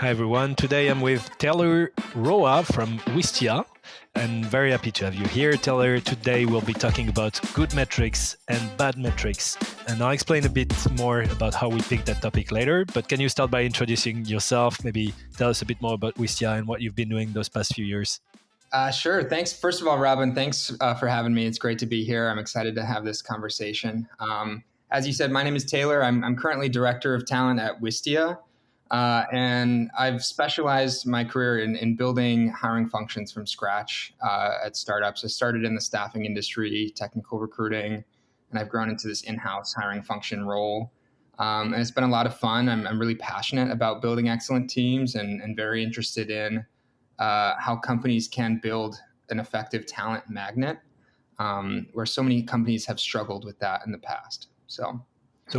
Hi everyone. Today I'm with Taylor Roa from Wistia, and very happy to have you here, Taylor. Today we'll be talking about good metrics and bad metrics, and I'll explain a bit more about how we picked that topic later. But can you start by introducing yourself? Maybe tell us a bit more about Wistia and what you've been doing those past few years. Sure. Thanks. First of all, Robin, thanks for having me. It's great to be here. I'm excited to have this conversation. As you said, my name is Taylor. I'm currently Director of Talent at Wistia. And I've specialized my career in building hiring functions from scratch at startups. I started in the staffing industry, technical recruiting, and I've grown into this in-house hiring function role. And it's been a lot of fun. I'm really passionate about building excellent teams and very interested in how companies can build an effective talent magnet, where so many companies have struggled with that in the past. So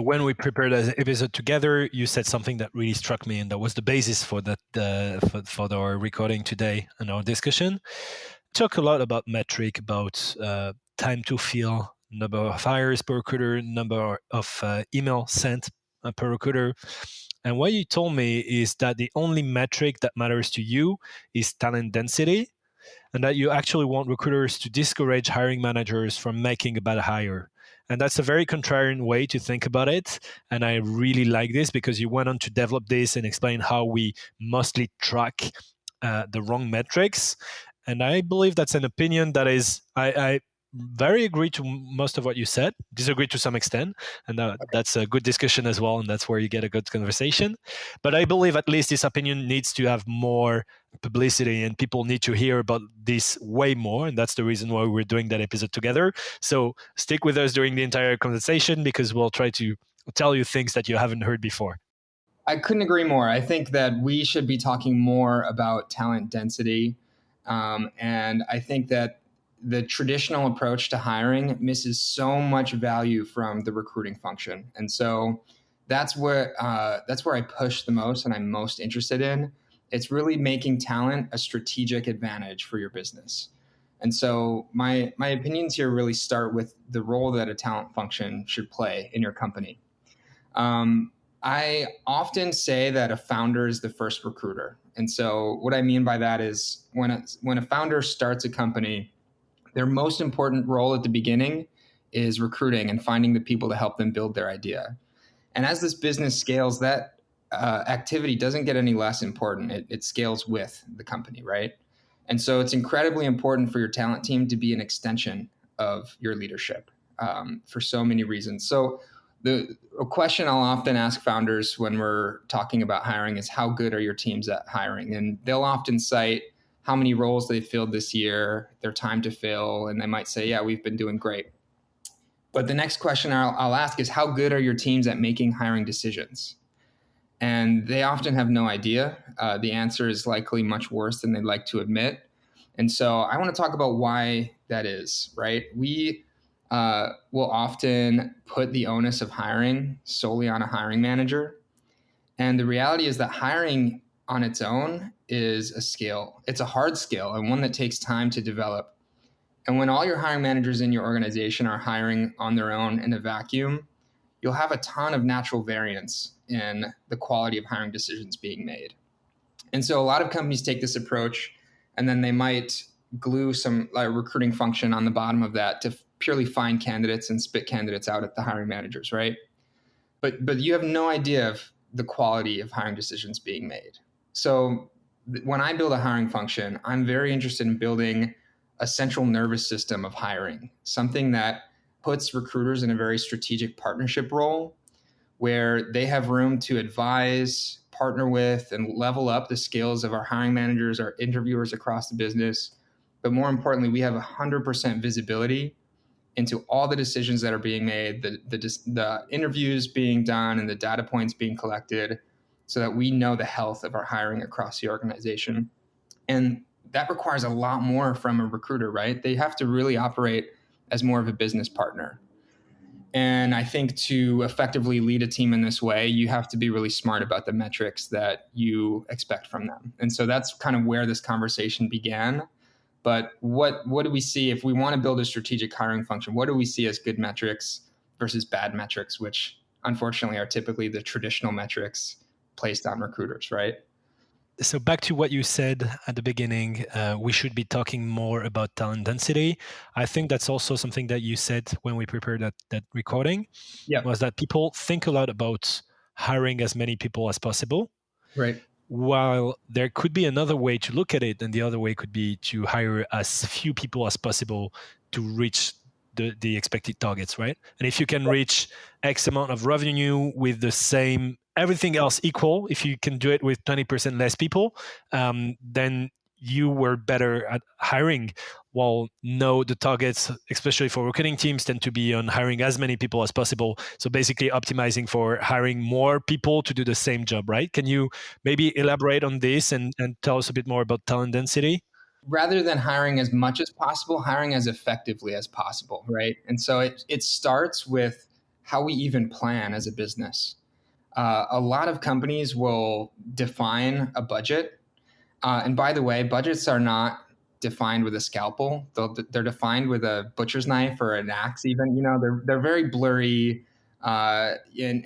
when we prepared the episode together, you said something that really struck me, and that was the basis for that for our recording today and our discussion. Talk a lot about metric, about time to fill, number of hires per recruiter, number of email sent per recruiter. And what you told me is that the only metric that matters to you is talent density, and that you actually want recruiters to discourage hiring managers from making a bad hire. And that's a very contrarian way to think about it. And I really like this because you went on to develop this and explain how we mostly track the wrong metrics. And I believe that's an opinion that is, I very agree to most of what you said, disagree to some extent, and that's a good discussion as well, and that's where you get a good conversation. But I believe at least this opinion needs to have more publicity, and people need to hear about this way more, and that's the reason why we're doing that episode together. So stick with us during the entire conversation, because we'll try to tell you things that you haven't heard before. I couldn't agree more. I think that we should be talking more about talent density, and I think that the traditional approach to hiring misses so much value from the recruiting function. And so that's where I push the most and I'm most interested in. It's really making talent a strategic advantage for your business. And so my opinions here really start with the role that a talent function should play in your company. I often say that a founder is the first recruiter. And so what I mean by that is when a founder starts a company, their most important role at the beginning is recruiting and finding the people to help them build their idea. And as this business scales, that activity doesn't get any less important. It scales with the company, right? And so it's incredibly important for your talent team to be an extension of your leadership for so many reasons. So a question I'll often ask founders when we're talking about hiring is, how good are your teams at hiring? And they'll often cite how many roles they filled this year, their time to fill, and they might say, yeah, we've been doing great. But the next question I'll ask is, how good are your teams at making hiring decisions? And they often have no idea. The answer is likely much worse than they'd like to admit. And so I want to talk about why that is, right? We will often put the onus of hiring solely on a hiring manager. And the reality is that hiring on its own is a skill. It's a hard skill and one that takes time to develop. And when all your hiring managers in your organization are hiring on their own in a vacuum, you'll have a ton of natural variance in the quality of hiring decisions being made. And so a lot of companies take this approach, and then they might glue some recruiting function on the bottom of that to purely find candidates and spit candidates out at the hiring managers, right? But you have no idea of the quality of hiring decisions being made. So when I build a hiring function, I'm very interested in building a central nervous system of hiring, something that puts recruiters in a very strategic partnership role where they have room to advise, partner with, and level up the skills of our hiring managers, our interviewers across the business. But more importantly, we have 100% visibility into all the decisions that are being made, the interviews being done, and the data points being collected, so that we know the health of our hiring across the organization. And that requires a lot more from a recruiter, right? They have to really operate as more of a business partner. And I think to effectively lead a team in this way, you have to be really smart about the metrics that you expect from them. And so that's kind of where this conversation began. But what do we see if we want to build a strategic hiring function? What do we see as good metrics versus bad metrics, which unfortunately are typically the traditional metrics placed on recruiters, right? So back to what you said at the beginning, we should be talking more about talent density. I think that's also something that you said when we prepared that recording, Yep. was that people think a lot about hiring as many people as possible, Right. while there could be another way to look at it, and the other way could be to hire as few people as possible to reach the expected targets, right? And if you can reach X amount of revenue with the same, everything else equal, if you can do it with 20% less people, then you were better at hiring. Well, no, the targets, especially for recruiting teams, tend to be on hiring as many people as possible. So basically optimizing for hiring more people to do the same job, right? Can you maybe elaborate on this and tell us a bit more about talent density? Rather than hiring as much as possible, hiring as effectively as possible, right? And so it starts with how we even plan as a business. A lot of companies will define a budget. And by the way, budgets are not defined with a scalpel. They're defined with a butcher's knife or an axe even. They're very blurry. And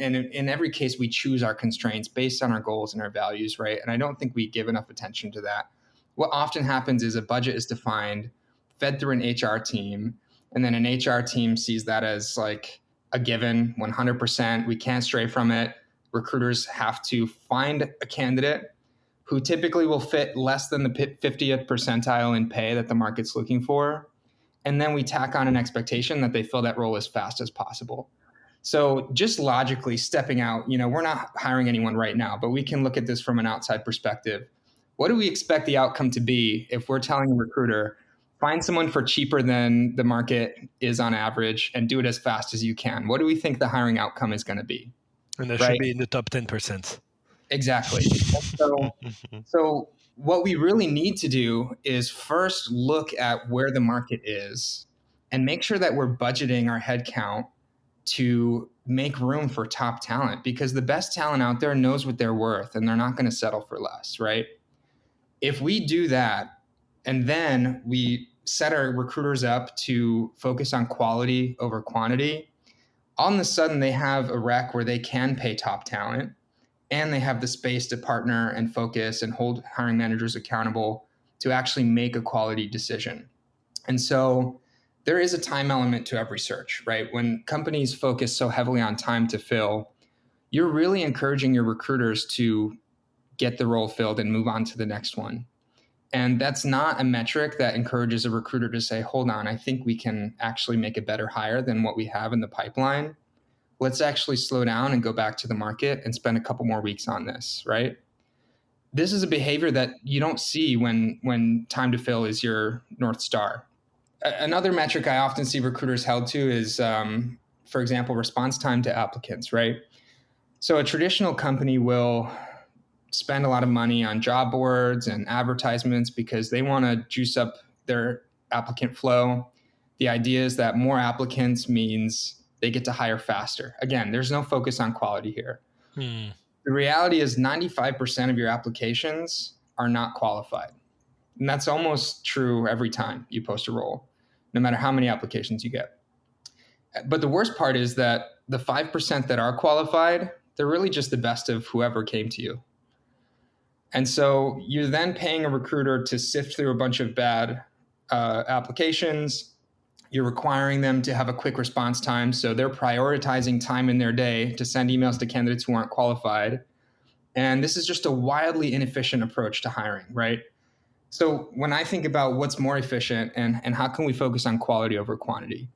in every case, we choose our constraints based on our goals and our values, right? And I don't think we give enough attention to that. What often happens is a budget is defined, fed through an HR team, and then an HR team sees that as like a given 100%. We can't stray from it. Recruiters have to find a candidate who typically will fit less than the 50th percentile in pay that the market's looking for. And then we tack on an expectation that they fill that role as fast as possible. So just logically stepping out, we're not hiring anyone right now, but we can look at this from an outside perspective. What do we expect the outcome to be if we're telling a recruiter, find someone for cheaper than the market is on average and do it as fast as you can? What do we think the hiring outcome is going to be? And that should Right? be in the top 10%. Exactly. So what we really need to do is first look at where the market is and make sure that we're budgeting our headcount to make room for top talent, because the best talent out there knows what they're worth and they're not going to settle for less, right? If we do that and then we set our recruiters up to focus on quality over quantity, all of a sudden they have a rec where they can pay top talent and they have the space to partner and focus and hold hiring managers accountable to actually make a quality decision. And so there is a time element to every search, right? When companies focus so heavily on time to fill, you're really encouraging your recruiters to get the role filled and move on to the next one. And that's not a metric that encourages a recruiter to say, hold on, I think we can actually make a better hire than what we have in the pipeline. Let's actually slow down and go back to the market and spend a couple more weeks on this, right? This is a behavior that you don't see when time to fill is your North Star. Another metric I often see recruiters held to is, for example, response time to applicants, right? So a traditional company will spend a lot of money on job boards and advertisements because they want to juice up their applicant flow. The idea is that more applicants means they get to hire faster. Again, there's no focus on quality here. The reality is 95% of your applications are not qualified. And that's almost true every time you post a role, no matter how many applications you get. But the worst part is that the 5% that are qualified, they're really just the best of whoever came to you. And so you're then paying a recruiter to sift through a bunch of bad applications. You're requiring them to have a quick response time. So they're prioritizing time in their day to send emails to candidates who aren't qualified. And this is just a wildly inefficient approach to hiring, right? So when I think about what's more efficient and how can we focus on quality over quantity,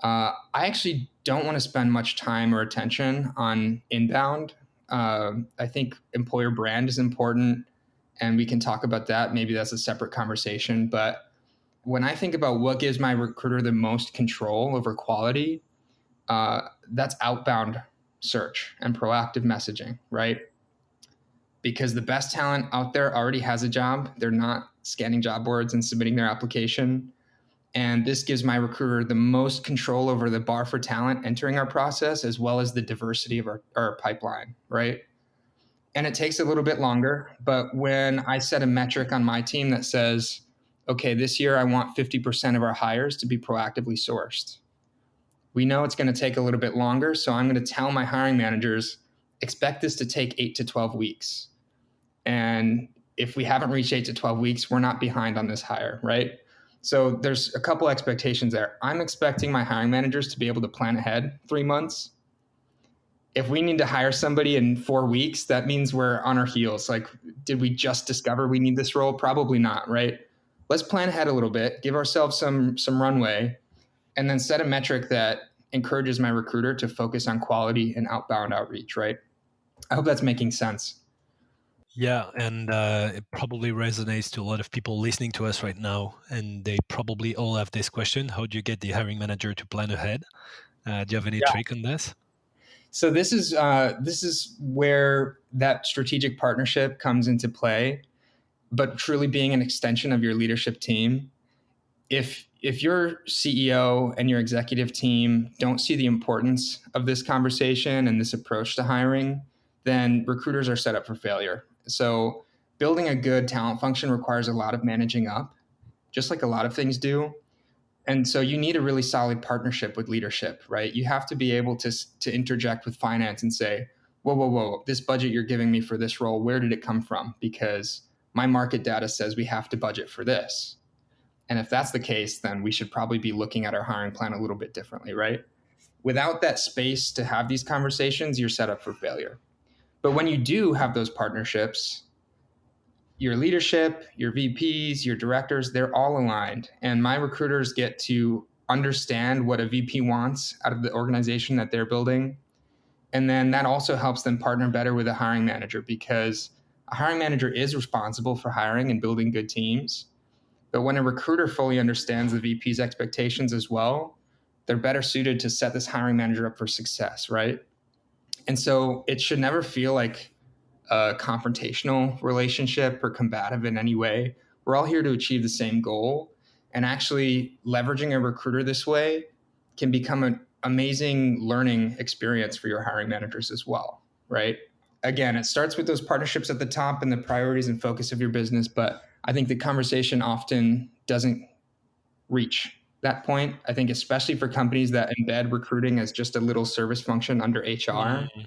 I actually don't want to spend much time or attention on inbound. I think employer brand is important, and we can talk about that. Maybe that's a separate conversation. But when I think about what gives my recruiter the most control over quality, that's outbound search and proactive messaging, right? Because the best talent out there already has a job. They're not scanning job boards and submitting their application. And this gives my recruiter the most control over the bar for talent entering our process, as well as the diversity of our pipeline, right? And it takes a little bit longer. But when I set a metric on my team that says, okay, this year I want 50% of our hires to be proactively sourced. We know it's going to take a little bit longer. So I'm going to tell my hiring managers, expect this to take 8 to 12 weeks. And if we haven't reached 8 to 12 weeks, we're not behind on this hire, right? So there's a couple expectations there. I'm expecting my hiring managers to be able to plan ahead 3 months. If we need to hire somebody in 4 weeks, that means we're on our heels. Like, did we just discover we need this role? Probably not, right? Let's plan ahead a little bit, give ourselves some runway, and then set a metric that encourages my recruiter to focus on quality and outbound outreach, right? I hope that's making sense. Yeah, and it probably resonates to a lot of people listening to us right now, and they probably all have this question: how do you get the hiring manager to plan ahead? Do you have any Yeah. trick on this? So this is where that strategic partnership comes into play, but truly being an extension of your leadership team. If your CEO and your executive team don't see the importance of this conversation and this approach to hiring, then recruiters are set up for failure. So building a good talent function requires a lot of managing up, just like a lot of things do. And so you need a really solid partnership with leadership, right? You have to be able to interject with finance and say, whoa, whoa, whoa, this budget you're giving me for this role, where did it come from? Because my market data says we have to budget for this. And if that's the case, then we should probably be looking at our hiring plan a little bit differently, right? Without that space to have these conversations, you're set up for failure. But when you do have those partnerships, your leadership, your VPs, your directors, they're all aligned. And my recruiters get to understand what a VP wants out of the organization that they're building. And then that also helps them partner better with a hiring manager, because a hiring manager is responsible for hiring and building good teams. But when a recruiter fully understands the VP's expectations as well, they're better suited to set this hiring manager up for success, right? And so it should never feel like a confrontational relationship or combative in any way. We're all here to achieve the same goal. And actually, leveraging a recruiter this way can become an amazing learning experience for your hiring managers as well, right? Again, it starts with those partnerships at the top and the priorities and focus of your business. But I think the conversation often doesn't reach that point. I think, especially for companies that embed recruiting as just a little service function under HR, Mm.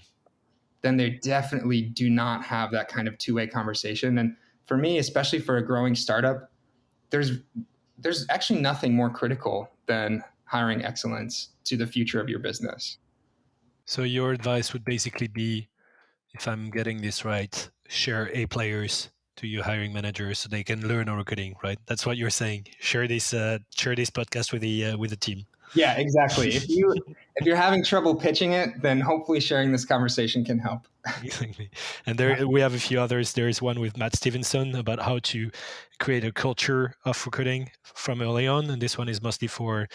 then they definitely do not have that kind of two-way conversation. And for me, especially for a growing startup, there's actually nothing more critical than hiring excellence to the future of your business. So your advice would basically be, if I'm getting this right, share A players to your hiring manager so they can learn on recruiting, right? That's what you're saying. Share this podcast with the team. Yeah, exactly. If you're having trouble pitching it, then hopefully sharing this conversation can help. Exactly. And there we have a few others. There is one with Matt Stevenson about how to create a culture of recruiting from early on. And this one is mostly for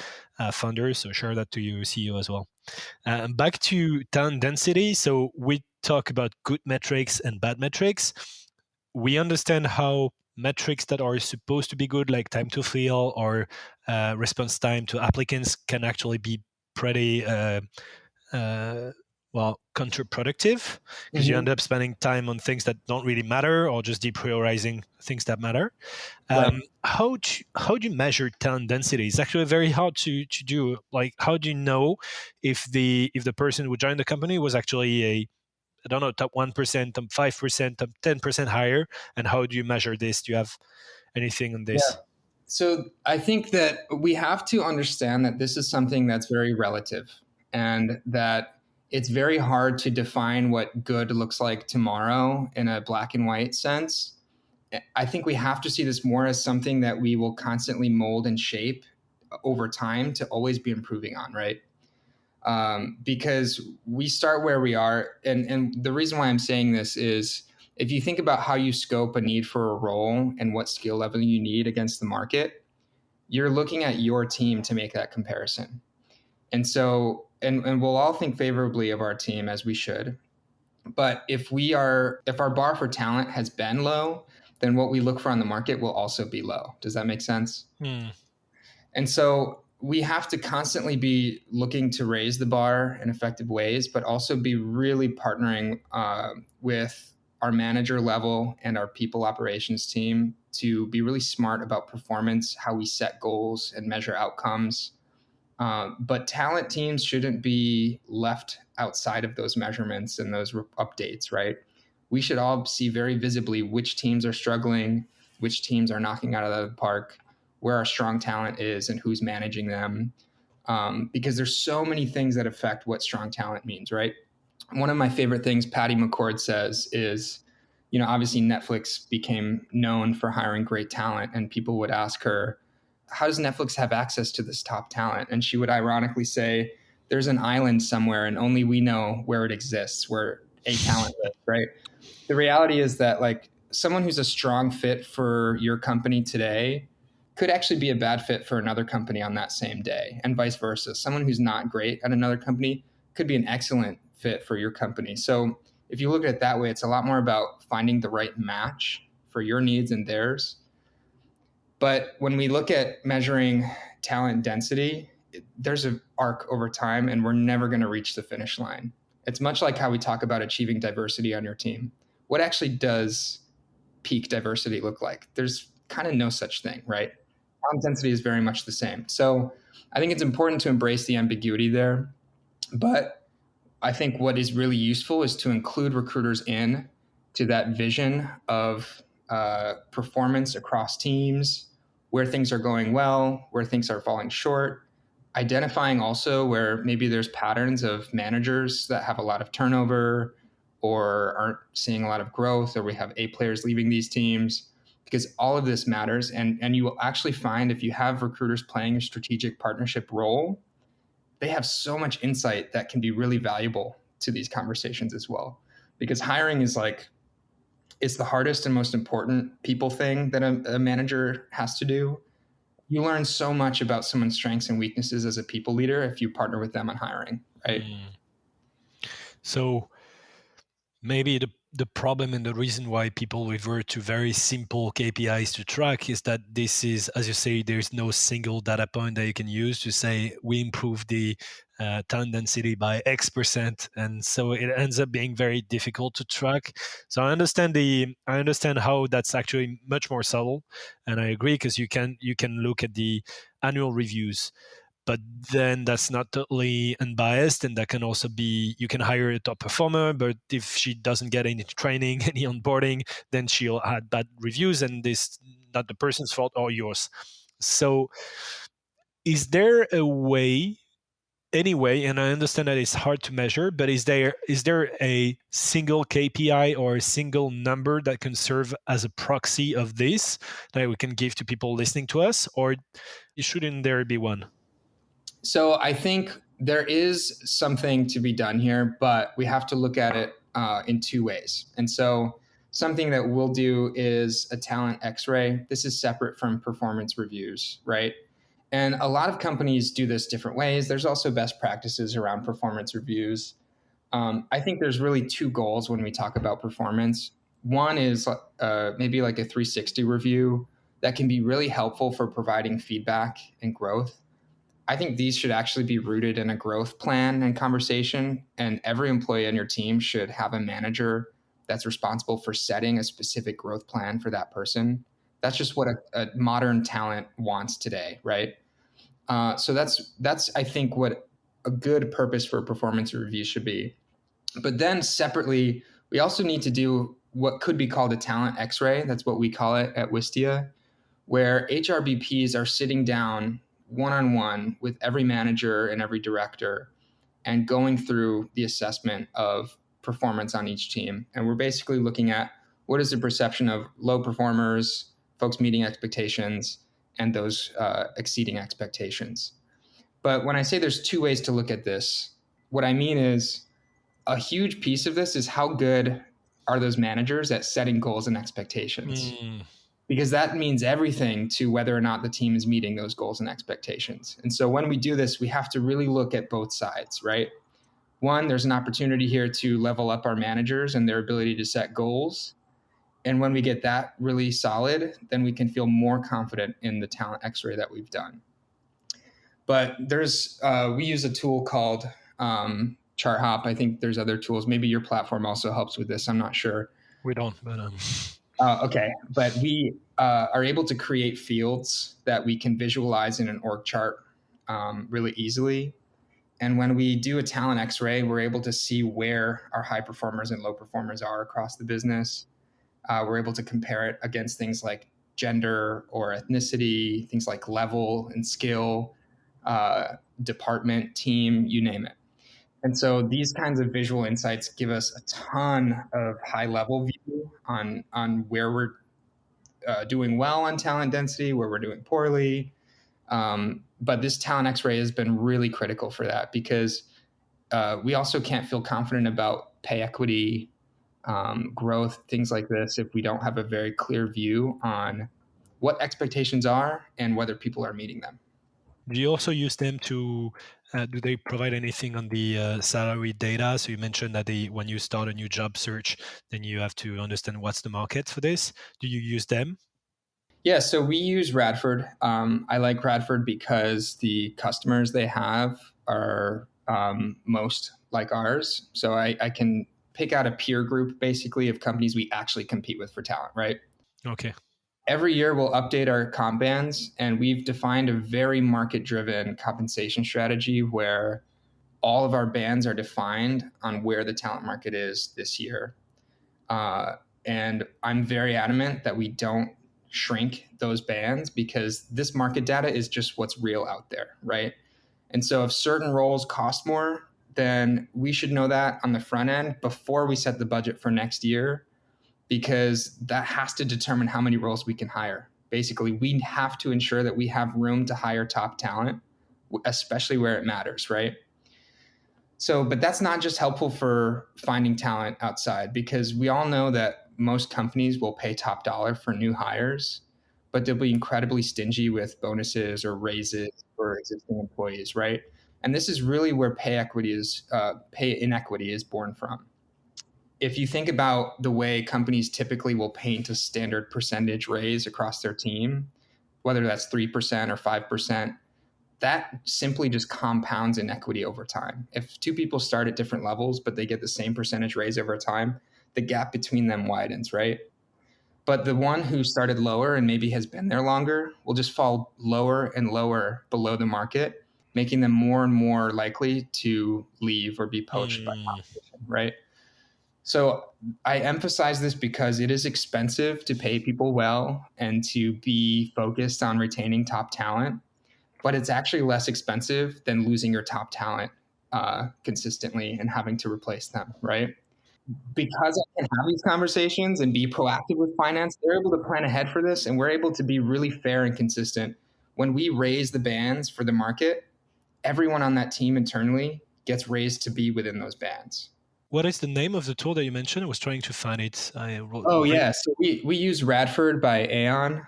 founders. So share that to your CEO as well. Back to talent density. So we talk about good metrics and bad metrics. We understand how metrics that are supposed to be good, like time to fill or response time to applicants, can actually be pretty counterproductive, because you Mm-hmm. end up spending time on things that don't really matter or just deprioritizing things that matter. Right. How do you measure talent density? It's actually very hard to do. Like, how do you know if the person who joined the company was actually a, I don't know, top 1%, top 5%, top 10% higher? And how do you measure this? Do you have anything on Yeah. this? So I think that we have to understand that this is something that's very relative, and that it's very hard to define what good looks like tomorrow in a black and white sense. I think we have to see this more as something that we will constantly mold and shape over time to always be improving on, right? Because we start where we are. And the reason why I'm saying this is, if you think about how you scope a need for a role and what skill level you need against the market, you're looking at your team to make that comparison. And so, and we'll all think favorably of our team, as we should. But if our bar for talent has been low, then what we look for on the market will also be low. Does that make sense? Hmm. And so we have to constantly be looking to raise the bar in effective ways, but also be really partnering with our manager level and our people operations team to be really smart about performance, how we set goals and measure outcomes. But talent teams shouldn't be left outside of those measurements and those updates, right? we should all see very visibly which teams are struggling, which teams are knocking out of the park, where our strong talent is, and who's managing them. Because there's so many things that affect what strong talent means, right? One of my favorite things Patty McCord says is, obviously Netflix became known for hiring great talent, and people would ask her, how does Netflix have access to this top talent? And she would ironically say, there's an island somewhere and only we know where it exists, where a talent lives, right? The reality is that like someone who's a strong fit for your company today could actually be a bad fit for another company on that same day, and vice versa. Someone who's not great at another company could be an excellent fit for your company. So if you look at it that way, it's a lot more about finding the right match for your needs and theirs. But when we look at measuring talent density, there's an arc over time, and we're never going to reach the finish line. It's much like how we talk about achieving diversity on your team. What actually does peak diversity look like? There's kind of no such thing, right? Talent density is very much the same. So I think it's important to embrace the ambiguity there. But I think what is really useful is to include recruiters in to that vision of performance across teams, where things are going well, where things are falling short, identifying also where maybe there's patterns of managers that have a lot of turnover or aren't seeing a lot of growth, or we have A players leaving these teams, because all of this matters. And you will actually find if you have recruiters playing a strategic partnership role, they have so much insight that can be really valuable to these conversations as well. Because hiring is like, it's the hardest and most important people thing that a manager has to do. You learn so much about someone's strengths and weaknesses as a people leader if you partner with them on hiring, right? So maybe the problem and the reason why people revert to very simple KPIs to track is that this is, as you say, there's no single data point that you can use to say we improved the talent density by X%, and so it ends up being very difficult to track. So I understand how that's actually much more subtle, and I agree, because you can look at the annual reviews. But then that's not totally unbiased, and that can also be, you can hire a top performer, but if she doesn't get any training, any onboarding, then she'll add bad reviews, and this not the person's fault or yours. So is there a way, anyway, and I understand that it's hard to measure, but is there a single KPI or a single number that can serve as a proxy of this that we can give to people listening to us, or shouldn't there be one? So I think there is something to be done here, but we have to look at it in two ways. And so something that we'll do is a talent X-ray. This is separate from performance reviews, right? And a lot of companies do this different ways. There's also best practices around performance reviews. I think there's really two goals when we talk about performance. One is maybe like a 360 review that can be really helpful for providing feedback and growth. I think these should actually be rooted in a growth plan and conversation, and every employee on your team should have a manager that's responsible for setting a specific growth plan for that person. That's just what a modern talent wants today, right? So that's I think what a good purpose for a performance review should be. But then separately, we also need to do what could be called a talent X-ray. That's what we call it at Wistia, where HRBPs are sitting down one-on-one with every manager and every director and going through the assessment of performance on each team. And we're basically looking at what is the perception of low performers, folks meeting expectations, and those exceeding expectations. But when I say there's two ways to look at this, what I mean is a huge piece of this is how good are those managers at setting goals and expectations. Because that means everything to whether or not the team is meeting those goals and expectations. And so when we do this, we have to really look at both sides, right? One, there's an opportunity here to level up our managers and their ability to set goals. And when we get that really solid, then we can feel more confident in the talent X-ray that we've done. But we use a tool called ChartHop. I think there's other tools. Maybe your platform also helps with this. I'm not sure. We don't, but okay, but we are able to create fields that we can visualize in an org chart really easily. And when we do a talent x-ray, we're able to see where our high performers and low performers are across the business. We're able to compare it against things like gender or ethnicity, things like level and skill, department, team, you name it. And so these kinds of visual insights give us a ton of high level view on where we're doing well on talent density, where we're doing poorly. But this talent x-ray has been really critical for that, because we also can't feel confident about pay equity, growth, things like this, if we don't have a very clear view on what expectations are and whether people are meeting them. Do you also use them to, do they provide anything on the salary data? So you mentioned that when you start a new job search, then you have to understand what's the market for this. Do you use them? Yeah, so we use Radford. I like Radford because the customers they have are most like ours. So I can pick out a peer group basically of companies we actually compete with for talent, right? Okay. Every year we'll update our comp bands, and we've defined a very market driven compensation strategy where all of our bands are defined on where the talent market is this year. And I'm very adamant that we don't shrink those bands, because this market data is just what's real out there, right? And so if certain roles cost more, then we should know that on the front end before we set the budget for next year, because that has to determine how many roles we can hire. Basically, we have to ensure that we have room to hire top talent, especially where it matters, right? So, but that's not just helpful for finding talent outside, because we all know that most companies will pay top dollar for new hires, but they'll be incredibly stingy with bonuses or raises for existing employees, right? And this is really where pay inequity is born from. If you think about the way companies typically will paint a standard percentage raise across their team, whether that's 3% or 5%, that simply just compounds inequity over time. If two people start at different levels, but they get the same percentage raise over time, the gap between them widens, right? But the one who started lower and maybe has been there longer will just fall lower and lower below the market, making them more and more likely to leave or be poached by Mm. competition, right? So I emphasize this because it is expensive to pay people well and to be focused on retaining top talent, but it's actually less expensive than losing your top talent consistently and having to replace them, right? Because I can have these conversations and be proactive with finance, they're able to plan ahead for this, and we're able to be really fair and consistent. When we raise the bands for the market, everyone on that team internally gets raised to be within those bands. What is the name of the tool that you mentioned? I was trying to find it. Oh yeah, so we use Radford by Aon.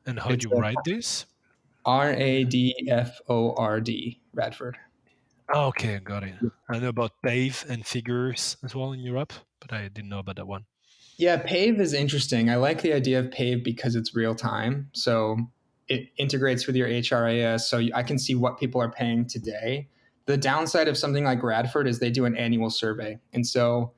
And how do It's you write this? Radford, Radford. Oh, okay, got it. I know about Pave and Figures as well in Europe, but I didn't know about that one. Yeah, Pave is interesting. I like the idea of Pave because it's real time. So it integrates with your HRIS, so I can see what people are paying today. The downside of something like Radford is they do an annual survey. And so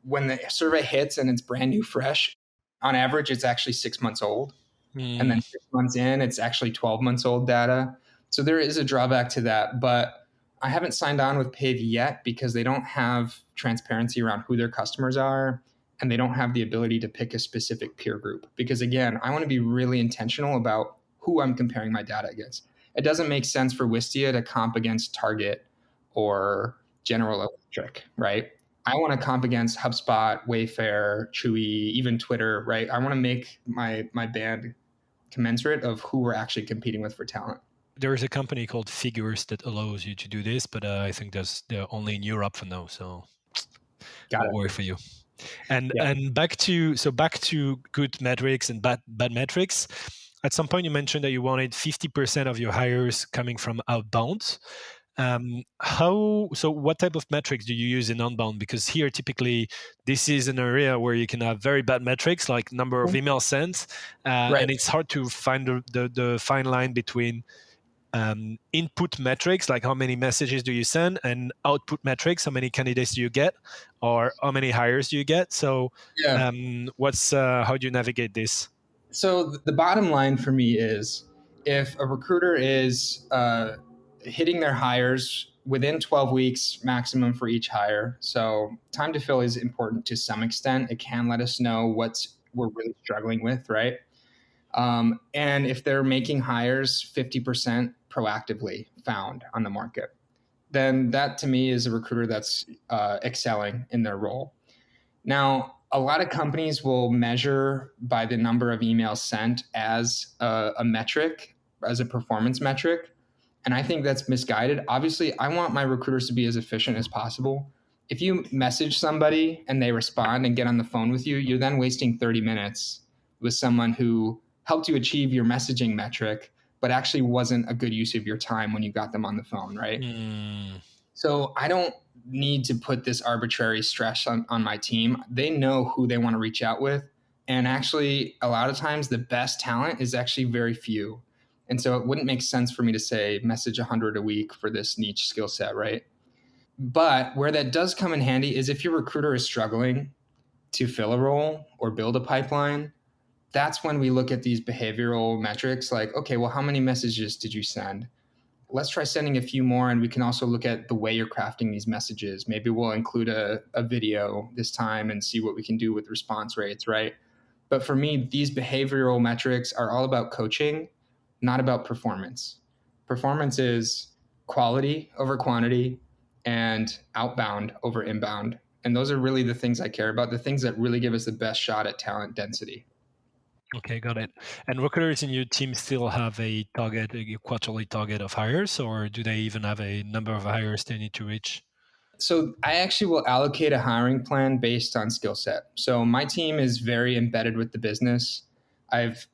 when the survey hits and it's brand new, fresh, on average, it's actually 6 months old. And then Mm. 6 months in, it's actually 12 months old data. So there is a drawback to that. But I haven't signed on with Pave yet because they don't have transparency around who their customers are, and they don't have the ability to pick a specific peer group. Because again, I want to be really intentional about who I'm comparing my data against. It doesn't make sense for Wistia to comp against Target or General Electric, right? I want to comp against HubSpot, Wayfair, Chewy, even Twitter, right? I want to make my band commensurate of who we're actually competing with for talent. There is a company called Figures that allows you to do this, but I think they're only in Europe for now, so Got don't it. worry for you. And Yeah. back to good metrics and bad metrics. At some point, you mentioned that you wanted 50% of your hires coming from outbound. What type of metrics do you use in outbound? Because here, typically, this is an area where you can have very bad metrics, like number of emails sent, Right. and it's hard to find the fine line between input metrics, like how many messages do you send, and output metrics, how many candidates do you get, or how many hires do you get. So, Yeah. what's how do you navigate this? So the bottom line for me is, if a recruiter is hitting their hires within 12 weeks maximum for each hire. So time to fill is important to some extent. It can let us know what we're really struggling with, right? And if they're making hires 50% proactively found on the market, then that to me is a recruiter that's excelling in their role. Now, a lot of companies will measure by the number of emails sent as a metric, as a performance metric. And I think that's misguided. Obviously, I want my recruiters to be as efficient as possible. If you message somebody and they respond and get on the phone with you, you're then wasting 30 minutes with someone who helped you achieve your messaging metric, but actually wasn't a good use of your time when you got them on the phone, right? So I don't need to put this arbitrary stress on my team. They know who they want to reach out with. And actually, a lot of times, the best talent is actually very few. And so it wouldn't make sense for me to say message 100 a week for this niche skill set, right? But where that does come in handy is if your recruiter is struggling to fill a role or build a pipeline, that's when we look at these behavioral metrics like, okay, well, how many messages did you send? Let's try sending a few more, and we can also look at the way you're crafting these messages. Maybe we'll include a video this time and see what we can do with response rates, right? But for me, these behavioral metrics are all about coaching, not about performance. Performance is quality over quantity and outbound over inbound. And those are really the things I care about, the things that really give us the best shot at talent density. Okay, got it. And recruiters in your team still have a target, a quarterly target of hires, or do they even have a number of hires they need to reach? So I actually will allocate a hiring plan based on skill set. So my team is very embedded with the business. I've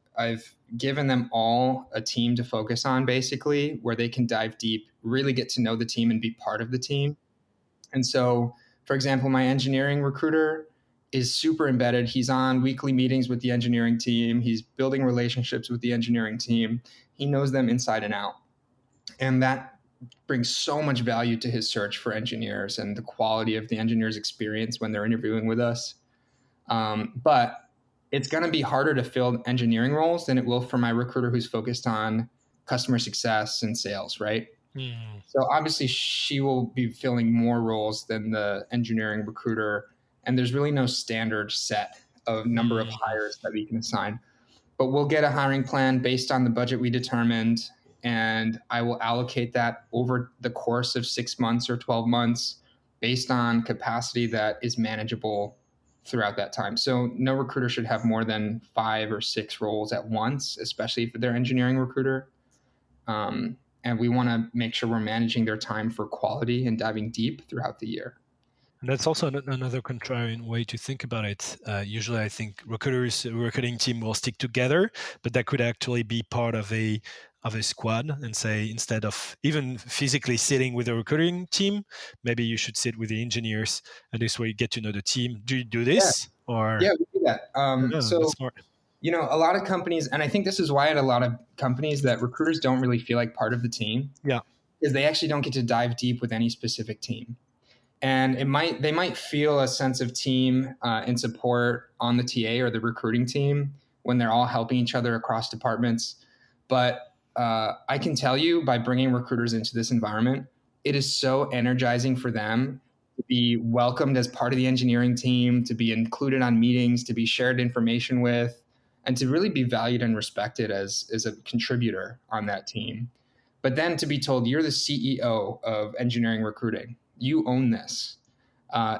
given them all a team to focus on basically where they can dive deep, really get to know the team and be part of the team. And so, for example, my engineering recruiter is super embedded. He's on weekly meetings with the engineering team. He's building relationships with the engineering team. He knows them inside and out. And that brings so much value to his search for engineers and the quality of the engineer's experience when they're interviewing with us. But it's going to be harder to fill engineering roles than it will for my recruiter who's focused on customer success and sales, right? So obviously she will be filling more roles than the engineering recruiter. And there's really no standard set of number of hires that we can assign. But we'll get a hiring plan based on the budget we determined, and I will allocate that over the course of 6 months or 12 months based on capacity that is manageable throughout that time. So no recruiter should have more than 5 or 6 roles at once, especially if they're engineering recruiter. And we want to make sure we're managing their time for quality and diving deep throughout the year. And that's also another contrarian way to think about it. Usually, I think recruiting team will stick together, but that could actually be part of a squad. And say instead of even physically sitting with the recruiting team, maybe you should sit with the engineers, and this way you get to know the team. Do you do this? Yeah, Or yeah, we do that. that's smart. A lot of companies, and I think this is why at a lot of companies that recruiters don't really feel like part of the team, Yeah, is they actually don't get to dive deep with any specific team. And they might feel a sense of team and support on the TA or the recruiting team when they're all helping each other across departments. But I can tell you by bringing recruiters into this environment, it is so energizing for them to be welcomed as part of the engineering team, to be included on meetings, to be shared information with, and to really be valued and respected as a contributor on that team. But then to be told you're the CEO of engineering recruiting, you own this.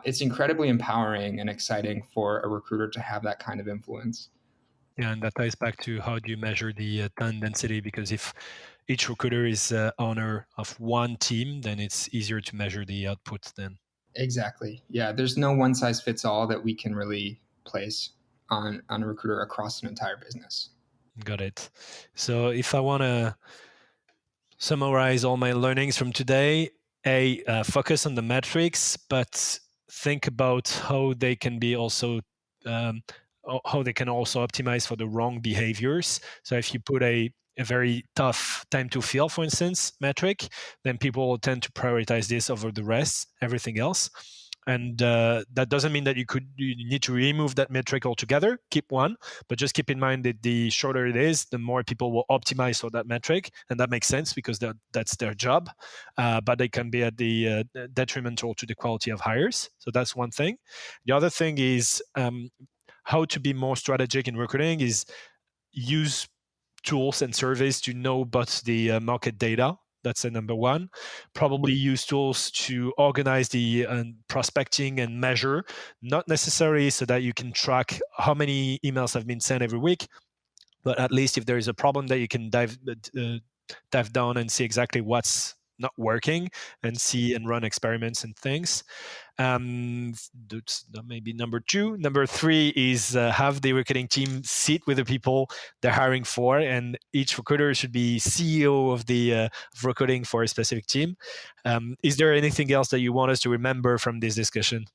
It's incredibly empowering and exciting for a recruiter to have that kind of influence. yeah, and that ties back to how do you measure the talent density? Because if each recruiter is owner of one team, then it's easier to measure the output then. Exactly. Yeah, there's no one size fits all that we can really place on a recruiter across an entire business. Got it. So if I want to summarize all my learnings from today, focus on the metrics, but think about how they can be also um, how they can also optimize for the wrong behaviors. So if you put a very tough time to fill, for instance, metric, then people will tend to prioritize this over the rest, everything else. And that doesn't mean that you need to remove that metric altogether. Keep one, but just keep in mind that the shorter it is, the more people will optimize for that metric, and that makes sense because that's their job. But they can be at the detrimental to the quality of hires. So that's one thing. The other thing is how to be more strategic in recruiting is use tools and surveys to know about the market data. That's the number one. Probably use tools to organize the prospecting and measure, not necessarily so that you can track how many emails have been sent every week, but at least if there is a problem that you can dive down and see exactly what's not working and see and run experiments and things. That's maybe number two. Number three is have the recruiting team sit with the people they're hiring for, and each recruiter should be CEO of the of recruiting for a specific team. Is there anything else that you want us to remember from this discussion?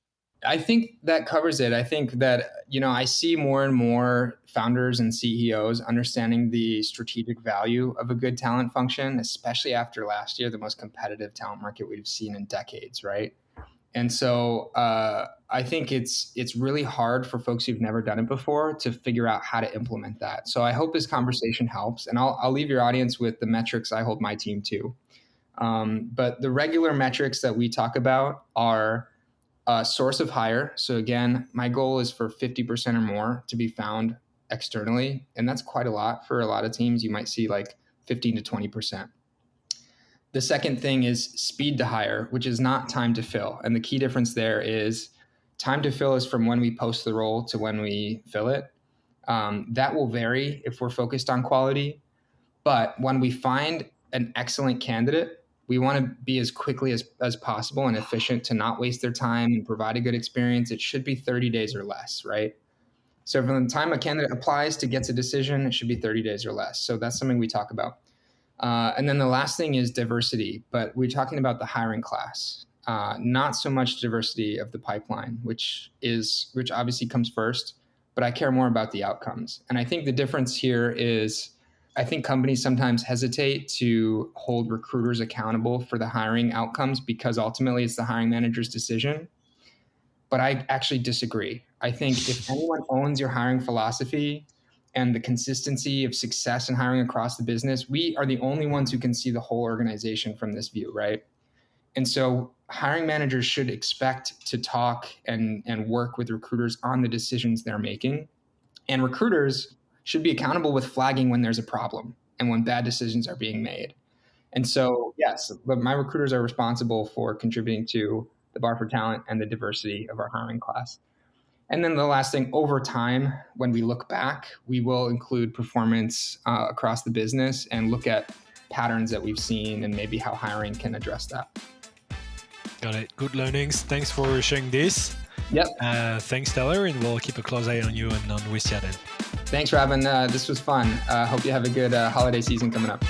I think that covers it. I think that, I see more and more founders and CEOs understanding the strategic value of a good talent function, especially after last year, the most competitive talent market we've seen in decades, right? And so I think it's really hard for folks who've never done it before to figure out how to implement that. So I hope this conversation helps, and I'll leave your audience with the metrics I hold my team to. But the regular metrics that we talk about are source of hire. So again, my goal is for 50% or more to be found externally. And that's quite a lot for a lot of teams. You might see like 15 to 20%. The second thing is speed to hire, which is not time to fill. And the key difference there is time to fill is from when we post the role to when we fill it. That will vary if we're focused on quality. But when we find an excellent candidate, we want to be as quickly as possible and efficient to not waste their time and provide a good experience. It should be 30 days or less, right? So from the time a candidate applies to gets a decision, it should be 30 days or less. So that's something we talk about. And then the last thing is diversity, but we're talking about the hiring class, not so much diversity of the pipeline, which obviously comes first, but I care more about the outcomes. And I think the difference here is I think companies sometimes hesitate to hold recruiters accountable for the hiring outcomes because ultimately it's the hiring manager's decision. But I actually disagree. I think if anyone owns your hiring philosophy and the consistency of success in hiring across the business, we are the only ones who can see the whole organization from this view, right? And so hiring managers should expect to talk and work with recruiters on the decisions they're making. And recruiters should be accountable with flagging when there's a problem and when bad decisions are being made. And so, yes, but my recruiters are responsible for contributing to the bar for talent and the diversity of our hiring class. And then the last thing, over time, when we look back, we will include performance across the business and look at patterns that we've seen and maybe how hiring can address that. Got it. Good learnings. Thanks for sharing this. Yep. Thanks, Taylor, and we'll keep a close eye on you and on Wistia then. Thanks, Robin. This was fun. Hope you have a good holiday season coming up.